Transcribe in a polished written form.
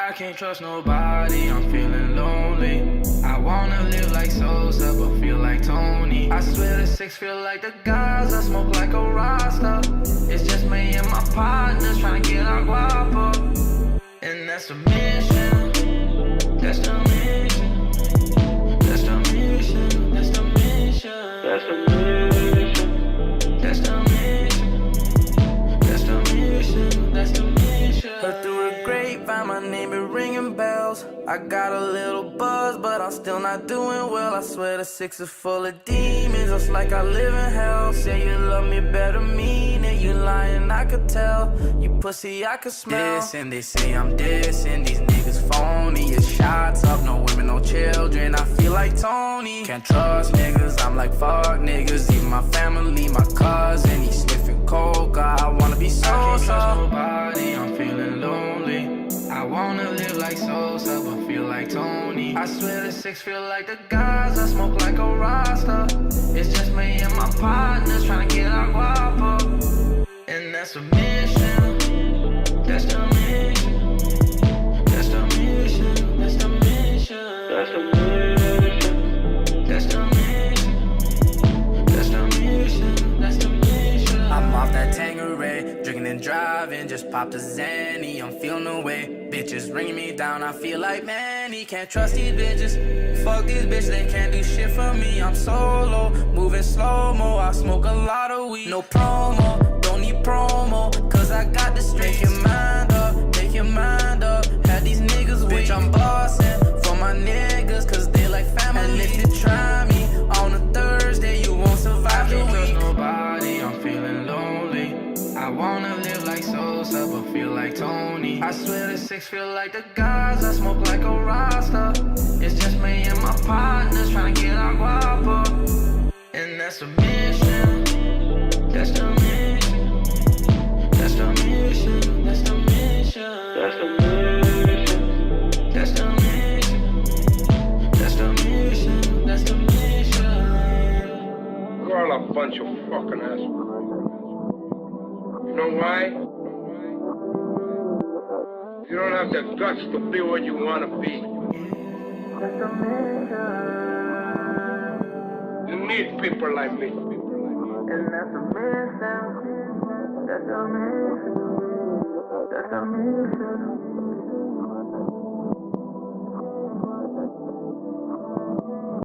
I can't trust nobody, I'm feeling lonely. I wanna live like Sosa, but feel like Tony. I swear the six feel like the guys, I smoke like a Rasta. It's just me and my partners trying to get our guapo. And that's the mission, that's the mission, that's the mission, that's the mission, that's the mission, that's the mission, that's the mission, that's the mission. Heard through the grapevine my name been ringing bells. I got a little buzz, but I'm still not doing well. I swear the six is full of demons, just like I live in hell. Say you love me, better mean it. You lying, I could tell. You pussy, I could smell. This and they say I'm dissing. These niggas phony. It's shots up, no women, no children. I feel like Tony. Can't trust niggas. I'm like fuck niggas. Even my family, my cousin, he sniffing coca. I wanna be Sosa. I can't trust nobody. I'm feeling lonely. I wanna live like Sosa, but feel like Tony. I swear the six feel like the guys, I smoke like a Rasta. It's just me and my partners trying to get our guapo. And that's a mission, that's the mission, that's the mission, that's the mission, that's the mission, that's the mission, that's the mission, that's the mission. I'm off that Tanqueray, drinking and driving, just popped a Zanny, I'm feeling the way. Bitches ringing me down, I feel like Manny. Can't trust these bitches. Fuck these bitches, they can't do shit for me. I'm solo, moving slow-mo. I smoke a lot of weed. No promo, don't need promo, cause I got the street. Make your mind up, make your mind up. Had these niggas weak. Bitch, I'm bossing for my niggas, cause they like family. And if you try me on a Thursday, you won't survive the week. I can't trust nobody, I'm feeling lonely. I wanna live like Sosa, but feel like Tony. I swear the six feel like the guys, I smoke like a Rasta. It's just me and my partners trying to get our guapo. And that's the mission, that's the mission, that's the mission, that's the mission, that's the mission, that's the mission, that's the mission, that's the mission. You're all a bunch of fucking assholes. You know why? You don't have the guts to be what you want to be. You need people like me. And that's a mission, that's a mission, that's a mission.